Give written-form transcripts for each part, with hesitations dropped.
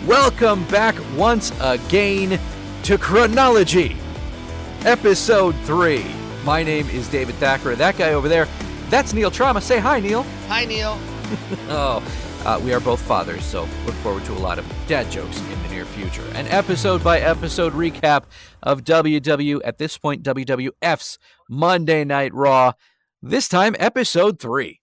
Welcome back once again to ChRAWnology, Episode 3. My name is David Thacker. That guy over there, that's Neil Trauma. Say hi, Neil. Hi, Neil. We are both fathers, so look forward to a lot of dad jokes in the near future. An episode-by-episode recap of at this point, WWF's Monday Night Raw. This time, Episode 3.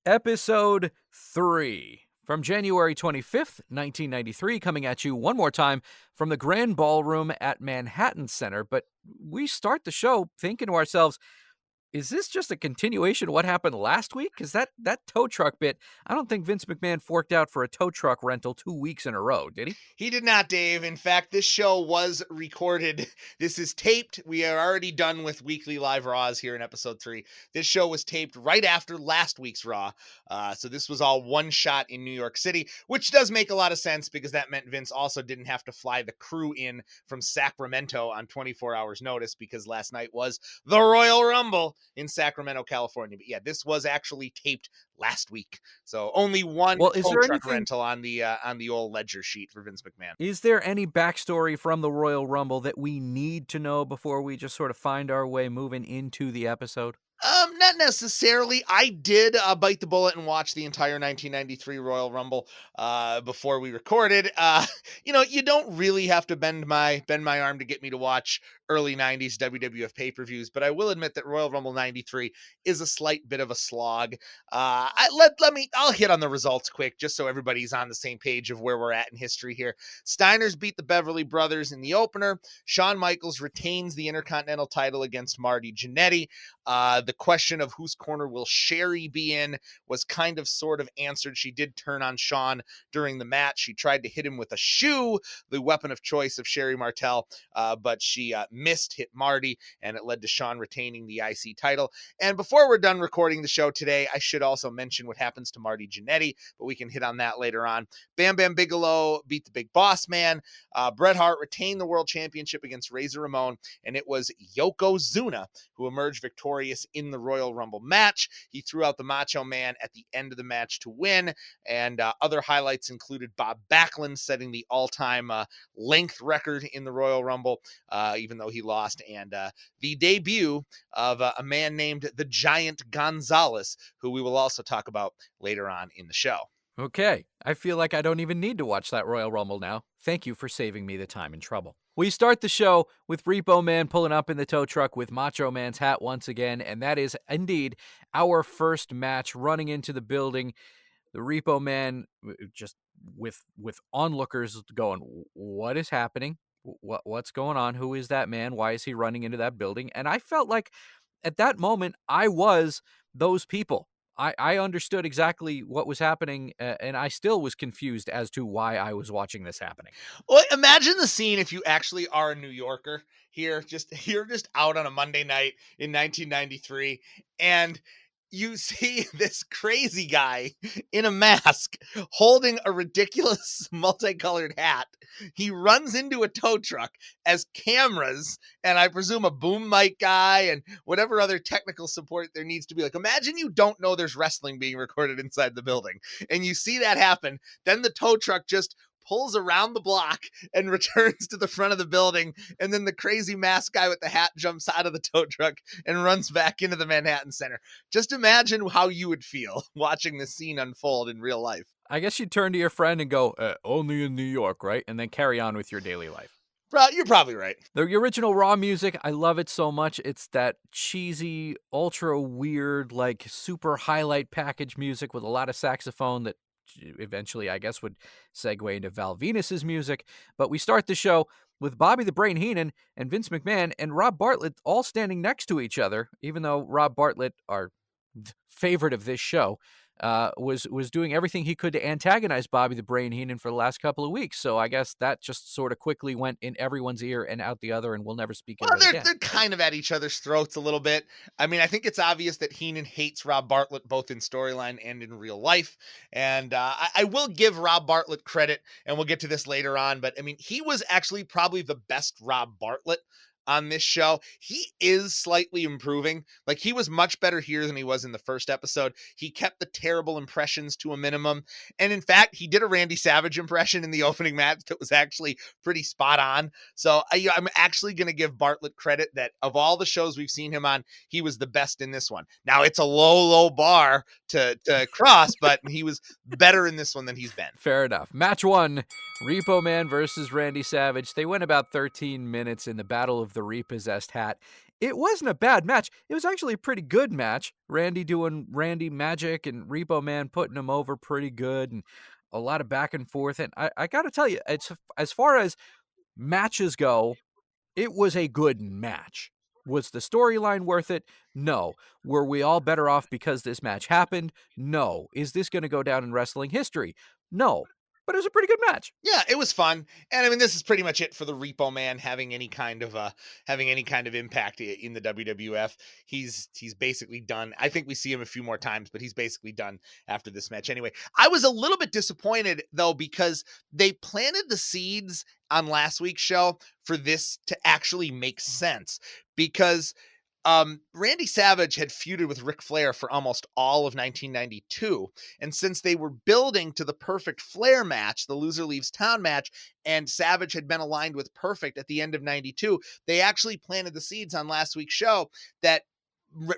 Episode 3. From January 25th, 1993, coming at you one more time from the Grand Ballroom at Manhattan Center. But we start the show thinking to ourselves, is this just a continuation of what happened last week? Because that tow truck bit, I don't think Vince McMahon forked out for a tow truck rental 2 weeks in a row, did he? He did not, Dave. In fact, this show was recorded. This is taped. We are already done with weekly live Raws here in episode 3. This show was taped right after last week's Raw. So this was all one shot in New York City, which does make a lot of sense because that meant Vince also didn't have to fly the crew in from Sacramento on 24 hours notice because last night was the Royal Rumble in Sacramento, California. But yeah, this was actually taped last week. So only one tow truck rental on the old ledger sheet for Vince McMahon. Is there any backstory from the Royal Rumble that we need to know before we just sort of find our way moving into the episode? Not necessarily. I did bite the bullet and watch the entire 1993 Royal Rumble before we recorded. You don't really have to bend my arm to get me to watch early 90s WWF pay-per-views, but I will admit that Royal Rumble 93 is a slight bit of a slog. I'll hit on the results quick just so everybody's on the same page of where we're at in history here. Steiners beat the Beverly Brothers in the opener. Shawn Michaels retains the Intercontinental title against Marty Jannetty. The question of whose corner will Sherry be in was kind of sort of answered. She did turn on Shawn during the match. She tried to hit him with a shoe, the weapon of choice of Sherry Martel, but she missed, hit Marty, and it led to Shawn retaining the IC title. And before we're done recording the show today, I should also mention what happens to Marty Jannetty, but we can hit on that later on. Bam Bam Bigelow beat the Big Boss Man. Bret Hart retained the World Championship against Razor Ramon, and it was Yokozuna who emerged victorious in the Royal Rumble match. He threw out the Macho Man at the end of the match to win, and other highlights included Bob Backlund setting the all-time length record in the Royal Rumble, even though he lost, and the debut of a man named the Giant Gonzalez, who we will also talk about later on in the show. Okay, I feel like I don't even need to watch that Royal Rumble now. Thank you for saving me the time and trouble. We start the show with Repo Man pulling up in the tow truck with Macho Man's hat once again, and that is indeed our first match running into the building. The Repo Man just with onlookers going, what is happening? What's going on? Who is that man? Why is he running into that building? And I felt like at that moment I was those people. I understood exactly what was happening, and I still was confused as to why I was watching this happening. Well, imagine the scene if you actually are a New Yorker here. You're just out on a Monday night in 1993, and you see this crazy guy in a mask holding a ridiculous multicolored hat. He runs into a tow truck as cameras and I presume a boom mic guy and whatever other technical support there needs to be. Like, imagine you don't know there's wrestling being recorded inside the building and you see that happen. Then the tow truck just pulls around the block and returns to the front of the building. And then the crazy masked guy with the hat jumps out of the tow truck and runs back into the Manhattan Center. Just imagine how you would feel watching this scene unfold in real life. I guess you'd turn to your friend and go, only in New York, right? And then carry on with your daily life. Bro, you're probably right. The original Raw music, I love it so much. It's that cheesy, ultra weird, like super highlight package music with a lot of saxophone that eventually, I guess, would segue into Val Venus's music. But we start the show with Bobby the Brain Heenan and Vince McMahon and Rob Bartlett all standing next to each other, even though Rob Bartlett, our favorite of this show, was doing everything he could to antagonize Bobby the Brain Heenan for the last couple of weeks. So I guess that just sort of quickly went in everyone's ear and out the other, and we'll never speak of it again. They're kind of at each other's throats a little bit. I mean, I think it's obvious that Heenan hates Rob Bartlett both in storyline and in real life. And I will give Rob Bartlett credit, and we'll get to this later on, but I mean, he was actually probably the best Rob Bartlett on this show. He is slightly improving. Like, he was much better here than he was in the first episode. He kept the terrible impressions to a minimum. And in fact, he did a Randy Savage impression in the opening match that was actually pretty spot on. So I'm actually going to give Bartlett credit that of all the shows we've seen him on, he was the best in this one. Now, it's a low bar to cross, but he was better in this one than he's been. Fair enough. Match 1, Repo Man versus Randy Savage. They went about 13 minutes in the Battle of the Repossessed Hat. It wasn't a bad match. It was actually a pretty good match. Randy doing Randy magic and Repo Man putting him over pretty good, and a lot of back and forth. And I got to tell you, it's as far as matches go, it was a good match. Was the storyline worth it? No. Were we all better off because this match happened? No. Is this going to go down in wrestling history? No. But it was a pretty good match. Yeah, it was fun. And I mean, this is pretty much it for the Repo Man having any kind of impact in the WWF. He's basically done. I think we see him a few more times, but he's basically done after this match anyway. I was a little bit disappointed though, because they planted the seeds on last week's show for this to actually make sense, because Randy Savage had feuded with Ric Flair for almost all of 1992. And since they were building to the Perfect Flair match, the loser leaves town match, and Savage had been aligned with Perfect at the end of 92, they actually planted the seeds on last week's show that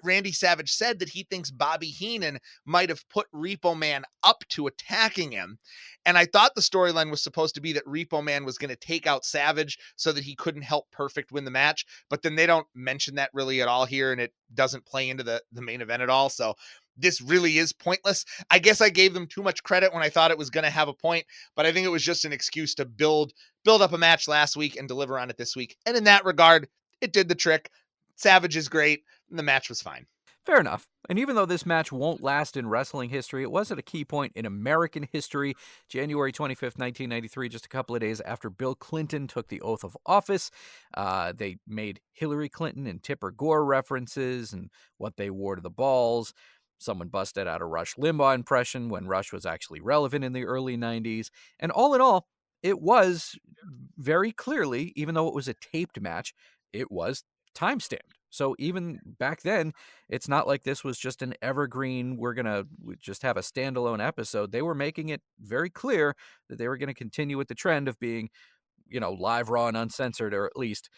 Randy Savage said that he thinks Bobby Heenan might have put Repo Man up to attacking him. And I thought the storyline was supposed to be that Repo Man was going to take out Savage so that he couldn't help Perfect win the match. But then they don't mention that really at all here, and it doesn't play into the main event at all. So this really is pointless. I guess I gave them too much credit when I thought it was going to have a point, but I think it was just an excuse to build up a match last week and deliver on it this week. And in that regard, it did the trick. Savage is great, and the match was fine. Fair enough. And even though this match won't last in wrestling history, it was at a key point in American history. January 25th, 1993, just a couple of days after Bill Clinton took the oath of office. They made Hillary Clinton and Tipper Gore references and what they wore to the balls. Someone busted out a Rush Limbaugh impression when Rush was actually relevant in the early 90s. And all in all, it was very clearly, even though it was a taped match, it was time-stamped. So even back then, it's not like this was just an evergreen, we're going to just have a standalone episode. They were making it very clear that they were going to continue with the trend of being, live, raw, and uncensored, or at least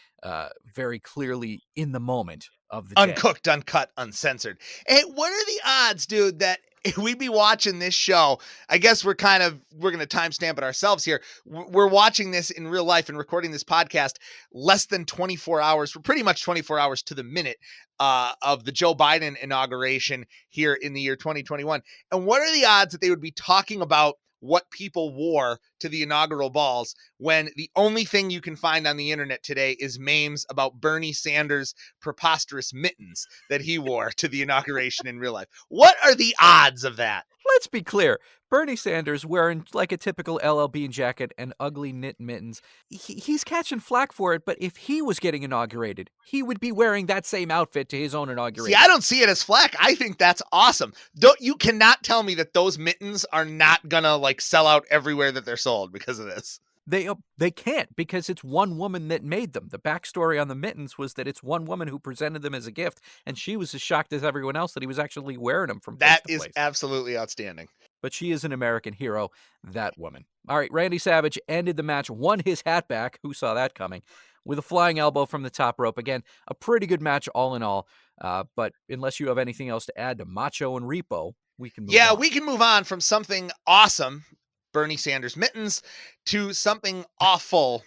very clearly in the moment of the day. Uncooked, uncut, uncensored. Hey, what are the odds, dude, that we'd be watching this show? I guess we're going to timestamp it ourselves here. We're watching this in real life and recording this podcast less than 24 hours. We're pretty much 24 hours to the minute of the Joe Biden inauguration here in the year 2021. And what are the odds that they would be talking about what people wore to the inaugural balls when the only thing you can find on the internet today is memes about Bernie Sanders' preposterous mittens that he wore to the inauguration in real life? What are the odds of that? Let's be clear. Bernie Sanders wearing like a typical LL Bean jacket and ugly knit mittens. He's catching flack for it, but if he was getting inaugurated, he would be wearing that same outfit to his own inauguration. See, I don't see it as flack. I think that's awesome. You cannot tell me that those mittens are not gonna like sell out everywhere that they're sold because of this. They can't, because it's one woman that made them. The backstory on the mittens was that it's one woman who presented them as a gift, and she was as shocked as everyone else that he was actually wearing them from place to place. That is absolutely outstanding. But she is an American hero, that woman. All right, Randy Savage ended the match, won his hat back, who saw that coming, with a flying elbow from the top rope. Again, a pretty good match all in all. But unless you have anything else to add to Macho and Repo, we can move on. We can move on from something awesome, Bernie Sanders mittens, to something awful,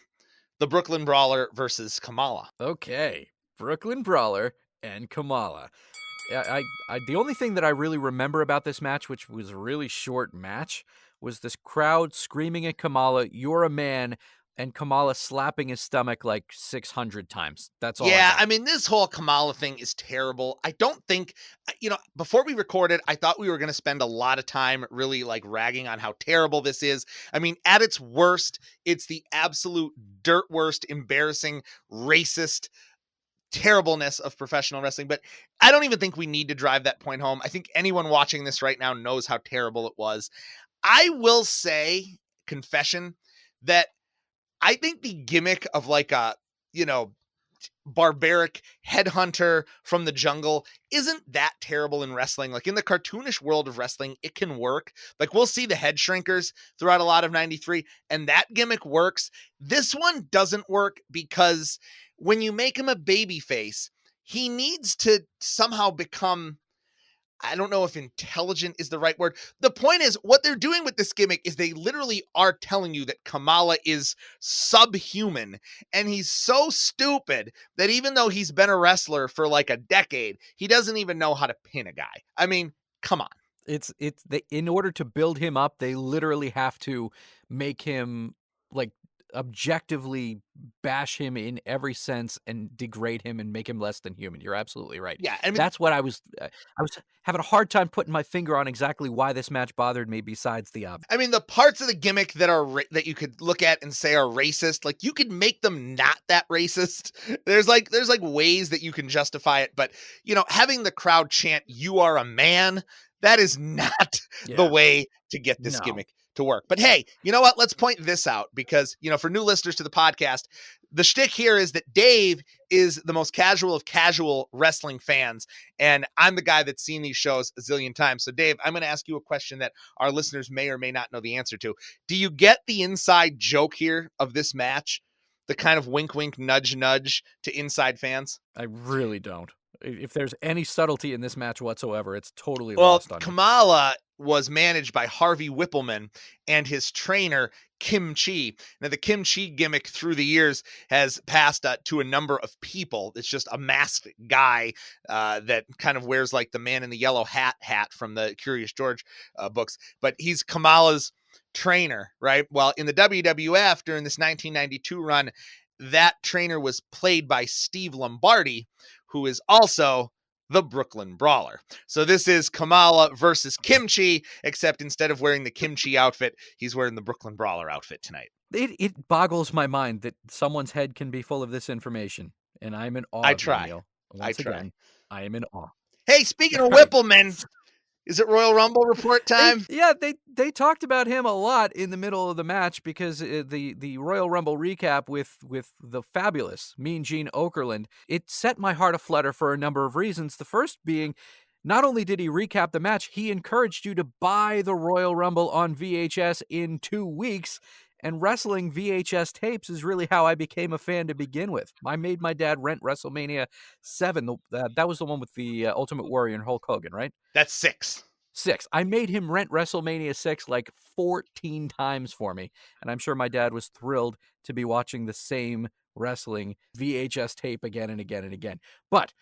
the Brooklyn Brawler versus Kamala. Okay, Brooklyn Brawler and Kamala. The only thing that I really remember about this match, which was a really short match, was this crowd screaming at Kamala, "You're a man," and Kamala slapping his stomach like 600 times. That's all. Yeah, I mean, this whole Kamala thing is terrible. I don't think, before we recorded, I thought we were going to spend a lot of time really like ragging on how terrible this is. I mean, at its worst, it's the absolute dirt worst, embarrassing, racist terribleness of professional wrestling, but I don't even think we need to drive that point home. I think anyone watching this right now knows how terrible it was. I will say, confession, that I think the gimmick of like a, barbaric headhunter from the jungle isn't that terrible in wrestling. Like in the cartoonish world of wrestling, it can work. Like we'll see the head shrinkers throughout a lot of 93, and that gimmick works. This one doesn't work because when you make him a baby face, he needs to somehow become, I don't know if intelligent is the right word. The point is, what they're doing with this gimmick is they literally are telling you that Kamala is subhuman. And he's so stupid that even though he's been a wrestler for like a decade, he doesn't even know how to pin a guy. I mean, come on. In order to build him up, they literally have to make him like objectively bash him in every sense and degrade him and make him less than human. You're absolutely right. Yeah, I mean, That's what I was having a hard time putting my finger on exactly why this match bothered me besides the obvious. I mean, the parts of the gimmick that are that you could look at and say are racist, like you could make them not that racist. There's like ways that you can justify it, but you know, having the crowd chant "You are a man," that is not the way to get this gimmick to work. But hey, you know what? Let's point this out because, you know, for new listeners to the podcast, the shtick here is that Dave is the most casual of casual wrestling fans, and I'm the guy that's seen these shows a zillion times. So Dave, I'm going to ask you a question that our listeners may or may not know the answer to. Do you get the inside joke here of this match? The kind of wink, wink, nudge, nudge to inside fans? I really don't. If there's any subtlety in this match whatsoever, it's totally Well, lost on me. Kamala was managed by Harvey Whippleman and his trainer, Kim Chi. Now, the Kim Chi gimmick through the years has passed to a number of people. It's just a masked guy that kind of wears like the man in the yellow hat from the Curious George books. But he's Kamala's trainer, right? Well, in the WWF during this 1992 run, that trainer was played by Steve Lombardi, who is also the Brooklyn Brawler. So this is Kamala versus Kimchi, except instead of wearing the Kimchi outfit, he's wearing the Brooklyn Brawler outfit tonight. It boggles my mind that someone's head can be full of this information, and I'm in awe I of you, try. Neil. I Once try. again, I am in awe. Hey, speaking of Right. Whippleman, is it Royal Rumble report time? They talked about him a lot in the middle of the match because the Royal Rumble recap with the fabulous Mean Gene Okerlund, it set my heart aflutter for a number of reasons. The first being, not only did he recap the match, he encouraged you to buy the Royal Rumble on VHS in 2 weeks. And wrestling VHS tapes is really how I became a fan to begin with. I made my dad rent WrestleMania 7. That was the one with the Ultimate Warrior and Hulk Hogan, right? That's 6. 6. I made him rent WrestleMania 6 like 14 times for me. And I'm sure my dad was thrilled to be watching the same wrestling VHS tape again and again and again. But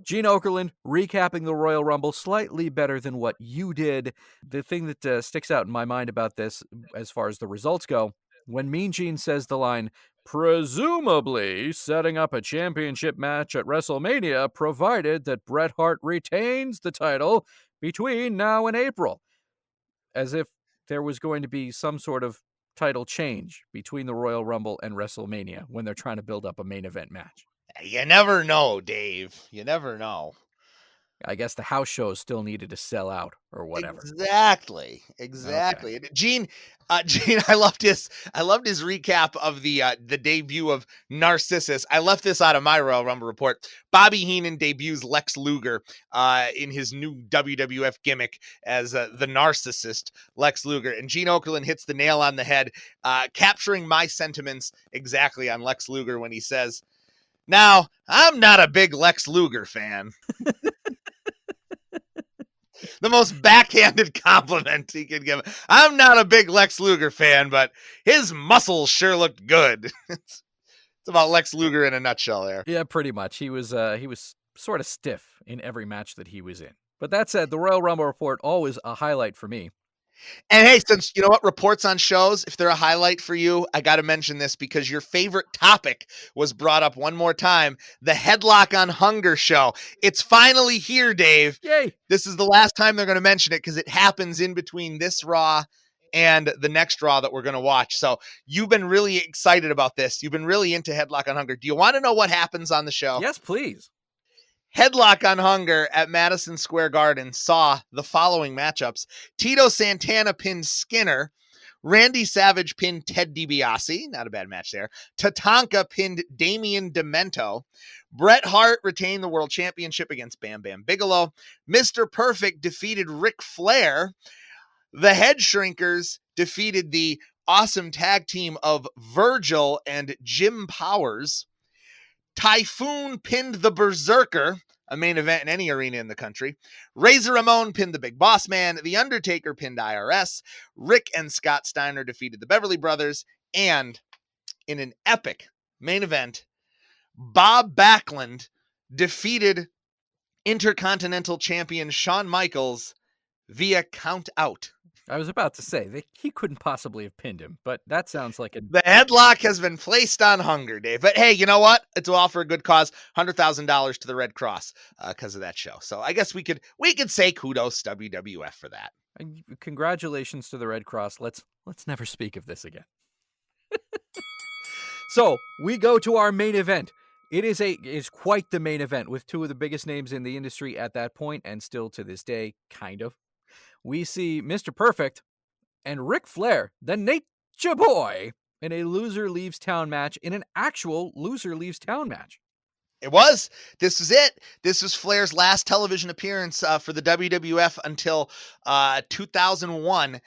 Gene Okerlund recapping the Royal Rumble slightly better than what you did. The thing that sticks out in my mind about this, as far as the results go, when Mean Gene says the line, presumably setting up a championship match at WrestleMania, provided that Bret Hart retains the title between now and April, as if there was going to be some sort of title change between the Royal Rumble and WrestleMania when they're trying to build up a main event match. You never know, Dave. You never know. I guess the house shows still needed to sell out or whatever. Exactly. Okay. Gene, I loved his recap of the debut of Narcissus. I left this out of my Royal Rumble report. Bobby Heenan debuts Lex Luger in his new WWF gimmick as the narcissist Lex Luger, and Gene Okerlund hits the nail on the head, capturing my sentiments exactly on Lex Luger when he says, "Now, I'm not a big Lex Luger fan." The most backhanded compliment he could give. I'm not a big Lex Luger fan, but his muscles sure looked good. It's about Lex Luger in a nutshell there. Yeah, pretty much. He was sort of stiff in every match that he was in. But that said, the Royal Rumble report, always a highlight for me. And hey, since you know what, reports on shows, if they're a highlight for you, I got to mention this because your favorite topic was brought up one more time. The Headlock on Hunger show. It's finally here, Dave. Yay. This is the last time they're going to mention it because it happens in between this Raw and the next Raw that we're going to watch. So you've been really excited about this. You've been really into Headlock on Hunger. Do you want to know what happens on the show? Yes, please. Headlock on Hunger at Madison Square Garden saw the following matchups. Tito Santana pins Skinner. Randy Savage pinned Ted DiBiase. Not a bad match there. Tatanka pinned Damian Demento. Bret Hart retained the world championship against Bam Bam Bigelow. Mr. Perfect defeated Ric Flair. The Head Shrinkers defeated the awesome tag team of Virgil and Jim Powers. Typhoon pinned the Berserker, a main event in any arena in the country. Razor Ramon pinned the Big Boss Man. The Undertaker pinned IRS. Rick and Scott Steiner defeated the Beverly Brothers. And in an epic main event, Bob Backlund defeated Intercontinental Champion Shawn Michaels via count out. I was about to say he couldn't possibly have pinned him, but that sounds like The headlock has been placed on Hunger, Dave. But hey, you know what? It's all for a good cause. $100,000 to the Red Cross because of that show. So I guess we could say kudos WWF for that. Congratulations to the Red Cross. Let's never speak of this again. So we go to our main event. It is quite the main event with two of the biggest names in the industry at that point, and still to this day, kind of. We see Mr. Perfect and Ric Flair, the Nature Boy, in a loser leaves town match, in an actual loser leaves town match. It was. This was it. This was Flair's last television appearance for the WWF until 2001.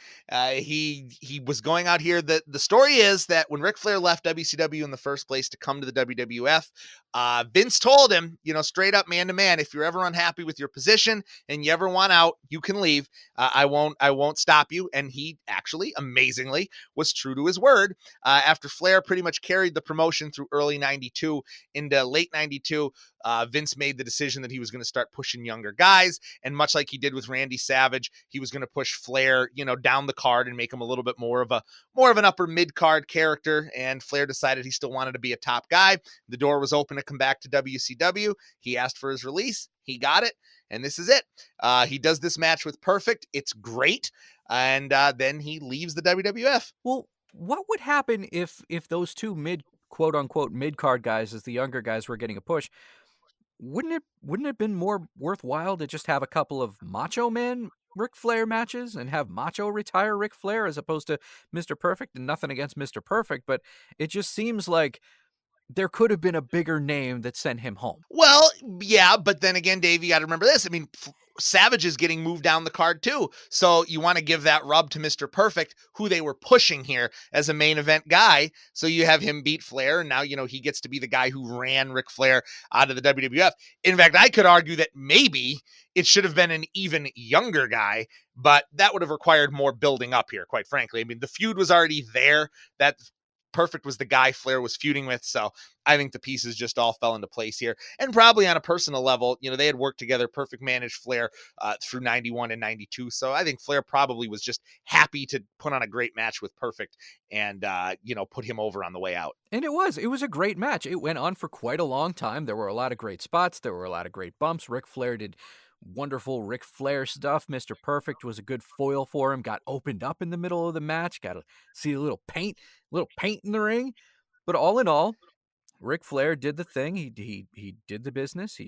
He was going out here. The story is that when Ric Flair left WCW in the first place to come to the WWF, Vince told him, straight up man to man, if you're ever unhappy with your position and you ever want out, you can leave. I won't stop you. And he actually, amazingly, was true to his word. After Flair pretty much carried the promotion through early 92 into late 92, Vince made the decision that he was going to start pushing younger guys. And much like he did with Randy Savage, he was going to push Flair, down the card and make him a little bit more of an upper mid card character. And Flair decided he still wanted to be a top guy. The door was open to come back to WCW. He asked for his release. He got it. And this is it. He does this match with Perfect. It's great. And then he leaves the WWF. Well, what would happen if those two quote unquote mid card guys, as the younger guys were getting a push? Wouldn't it have been more worthwhile to just have a couple of Macho Man Ric Flair matches and have Macho retire Ric Flair as opposed to Mr. Perfect? And nothing against Mr. Perfect, but it just seems like there could have been a bigger name that sent him home. Well, yeah, but then again, Dave, you got to remember this. I mean, Savage is getting moved down the card too. So you want to give that rub to Mr. Perfect, who they were pushing here as a main event guy. So you have him beat Flair. And now, he gets to be the guy who ran Ric Flair out of the WWF. In fact, I could argue that maybe it should have been an even younger guy, but that would have required more building up here, quite frankly. I mean, the feud was already there. That Perfect was the guy Flair was feuding with. So I think the pieces just all fell into place here. And probably on a personal level, they had worked together. Perfect managed Flair through 91 and 92. So I think Flair probably was just happy to put on a great match with Perfect and, put him over on the way out. And it was a great match. It went on for quite a long time. There were a lot of great spots. There were a lot of great bumps. Ric Flair did wonderful Ric Flair stuff. Mr. Perfect was a good foil for him. Got opened up in the middle of the match. Got to see a little paint in the ring. But all in all, Ric Flair did the thing. He did the business.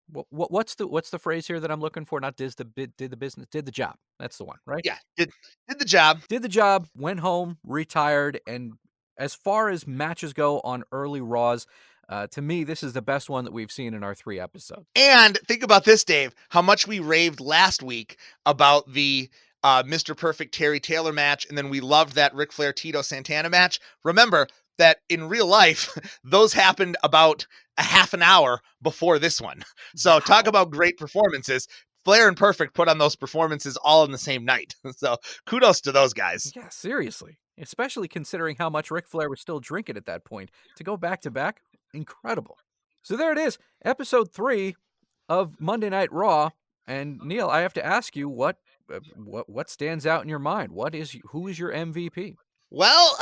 What's the phrase here that I'm looking for? Not did the business, did the job. That's the one, right? Yeah, did the job. Did the job. Went home, retired, and as far as matches go on early Raws, to me, this is the best one that we've seen in our 3 episodes. And think about this, Dave, how much we raved last week about the Mr. Perfect Terry Taylor match, and then we loved that Ric Flair Tito Santana match. Remember that in real life, those happened about a half an hour before this one. So wow. Talk about great performances. Flair and Perfect put on those performances all in the same night. So kudos to those guys. Yeah, seriously. Especially considering how much Ric Flair was still drinking at that point. To go back to back, incredible. So there it is, episode 3 of Monday Night Raw. And Neil, I have to ask you, what stands out in your mind? Who is your MVP? Well,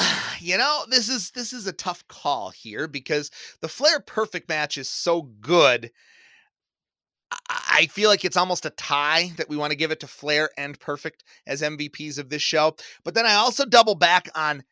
this is a tough call here because the Flair Perfect match is so good. I feel like it's almost a tie that we want to give it to Flair and Perfect as MVPs of this show. But then I also double back on,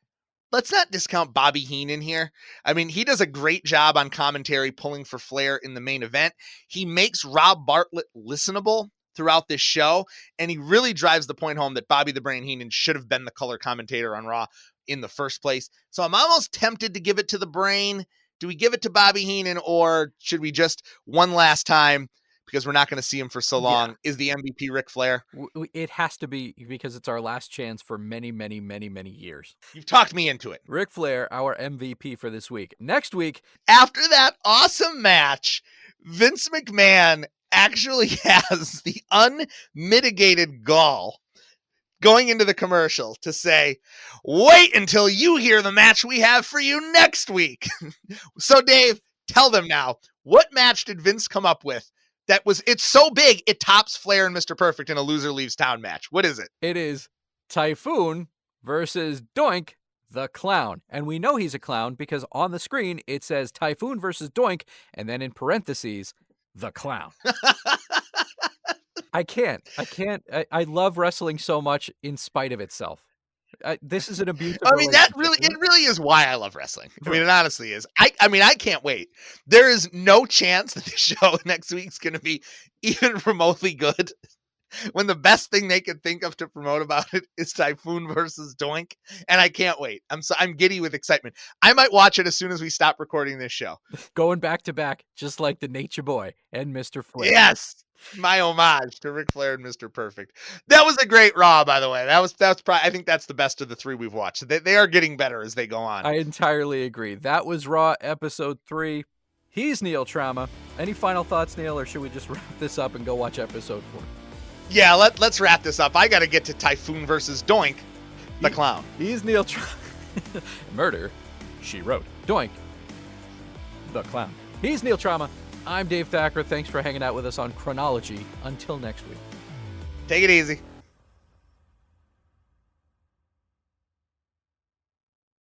let's not discount Bobby Heenan here. I mean, he does a great job on commentary pulling for Flair in the main event. He makes Rob Bartlett listenable throughout this show, and he really drives the point home that Bobby the Brain Heenan should have been the color commentator on Raw in the first place. So I'm almost tempted to give it to the Brain. Do we give it to Bobby Heenan, or should we just one last time, because we're not going to see him for so long, is the MVP Ric Flair? It has to be, because it's our last chance for many, many, many, many years. You've talked me into it. Ric Flair, our MVP for this week. Next week, after that awesome match, Vince McMahon actually has the unmitigated gall going into the commercial to say, wait until you hear the match we have for you next week. So Dave, tell them now, what match did Vince come up with it's so big it tops Flair and Mr. Perfect in a loser leaves town match? What is it? It is Typhoon versus Doink the Clown. And we know he's a clown because on the screen it says Typhoon versus Doink, and then in parentheses, the Clown. I can't. I love wrestling so much in spite of itself. This is an abusive it really is why I love wrestling. I mean, it honestly is. I can't wait. There is no chance that the show next week's going to be even remotely good when the best thing they could think of to promote about it is Typhoon versus Doink, and I can't wait. I'm giddy with excitement. I might watch it as soon as we stop recording this show. Going back to back, just like the Nature Boy and Mr. Flair. Yes, my homage to Ric Flair and Mr. Perfect. That was a great Raw, by the way. That's probably, I think that's the best of the three we've watched. They are getting better as they go on. I entirely agree. That was Raw episode 3. He's Neil Trauma. Any final thoughts, Neil, or should we just wrap this up and go watch episode 4? Yeah, let's wrap this up. I got to get to Typhoon versus Doink, the Clown. He's Neil Trauma. Murder, she wrote. Doink, the Clown. He's Neil Trauma. I'm Dave Thacker. Thanks for hanging out with us on ChRAWnology. Until next week. Take it easy.